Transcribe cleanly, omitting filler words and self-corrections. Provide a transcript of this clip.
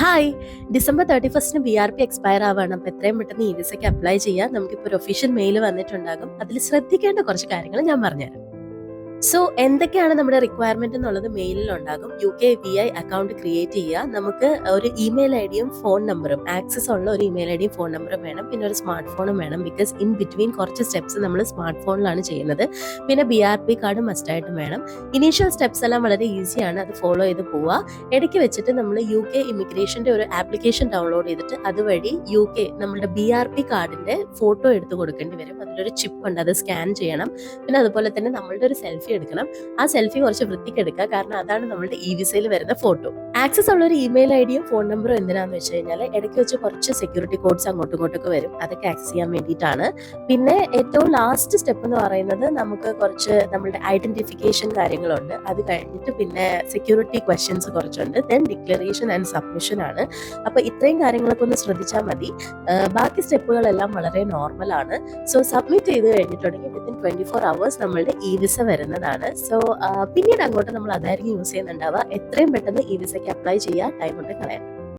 Hi, December 31 BRP expire ആവാണ്. അപ്പോൾ എത്രയും പെട്ടെന്ന് ഈ വിസയ്ക്ക് അപ്ലൈ ചെയ്യാം. നമുക്കിപ്പോൾ ഒരു ഒഫീഷ്യൽ മെയിൽ വന്നിട്ടുണ്ടാകും. അതിൽ ശ്രദ്ധിക്കേണ്ട കുറച്ച് കാര്യങ്ങൾ ഞാൻ പറഞ്ഞുതരാം. സോ എന്തൊക്കെയാണ് നമ്മുടെ റിക്വയർമെന്റ് എന്നുള്ളത് മെയിലിൽ ഉണ്ടാകും. UKVI അക്കൗണ്ട് ക്രിയേറ്റ് ചെയ്യുക. നമുക്ക് ഒരു ഇമെയിൽ ഐ ഡിയും ഫോൺ നമ്പറും ആക്സസ് ഉള്ള ഒരു ഇമെയിൽ ഐ ഡിയും ഫോൺ നമ്പറും വേണം. പിന്നെ ഒരു സ്മാർട്ട് ഫോണും വേണം. ബിക്കോസ് ഇൻ ബിറ്റ്വീൻ കുറച്ച് സ്റ്റെപ്സ് നമ്മൾ സ്മാർട്ട് ഫോണിലാണ് ചെയ്യുന്നത്. പിന്നെ BRP കാർഡ് മസ്റ്റായിട്ടും വേണം. ഇനീഷ്യൽ സ്റ്റെപ്സ് എല്ലാം വളരെ ഈസിയാണ്. അത് ഫോളോ ചെയ്ത് പോവുക. ഇടയ്ക്ക് വെച്ചിട്ട് നമ്മൾ UK ഇമിഗ്രേഷൻ്റെ ഒരു ആപ്ലിക്കേഷൻ ഡൗൺലോഡ് ചെയ്തിട്ട് അതുവഴി UK നമ്മളുടെ BRP കാർഡിൻ്റെ ഫോട്ടോ എടുത്ത് കൊടുക്കേണ്ടി വരും. അതിലൊരു ചിപ്പ് ഉണ്ട്, അത് സ്കാൻ ചെയ്യണം. പിന്നെ അതുപോലെ തന്നെ നമ്മളുടെ ഒരു സെൽഫി എടുക്കണം. ആ സെൽഫി കുറച്ച് വൃത്തിക്ക് എടുക്കുക, കാരണം അതാണ് നമ്മുടെ ഇ വിസയിൽ വരുന്ന ഫോട്ടോ. ആക്സസ് ഉള്ള ഒരു ഇമെയിൽ ഐ ഡിയും ഫോൺ നമ്പറും എന്തിനാന്ന് വെച്ച് കഴിഞ്ഞാൽ ഇടയ്ക്ക് വെച്ച് കുറച്ച് സെക്യൂരിറ്റി കോഡ്സ് അങ്ങോട്ടും ഇങ്ങോട്ടൊക്കെ വരും. അതൊക്കെ ആക്സസ് ചെയ്യാൻ വേണ്ടിയിട്ടാണ്. പിന്നെ ഏറ്റവും ലാസ്റ്റ് സ്റ്റെപ്പ് എന്ന് പറയുന്നത് നമുക്ക് കുറച്ച് നമ്മളുടെ ഐഡന്റിഫിക്കേഷൻ കാര്യങ്ങളുണ്ട്. അത് കഴിഞ്ഞിട്ട് പിന്നെ സെക്യൂരിറ്റി ക്വസ്റ്റ്യൻസ് കുറച്ചുണ്ട്. ദെൻ ഡിക്ലറേഷൻ ആൻഡ് സബ്മിഷൻ ആണ്. അപ്പോൾ ഇത്രയും കാര്യങ്ങളൊക്കെ ഒന്ന് ശ്രദ്ധിച്ചാൽ മതി. ബാക്കി സ്റ്റെപ്പുകളെല്ലാം വളരെ നോർമലാണ്. സോ സബ്മിറ്റ് ചെയ്ത് കഴിഞ്ഞിട്ടുണ്ടെങ്കിൽ വിത്തിൻ 24 hours നമ്മളുടെ ഇ വിസ വരുന്നതാണ്. സോ പിന്നീട് അങ്ങോട്ട് നമ്മൾ അതായിരിക്കും യൂസ് ചെയ്യുന്നുണ്ടാവുക. എത്രയും പെട്ടെന്ന് ഇ വിസയ്ക്ക് അപ്ലൈ ചെയ്യുക, ടൈം കൊണ്ട് കളയാം.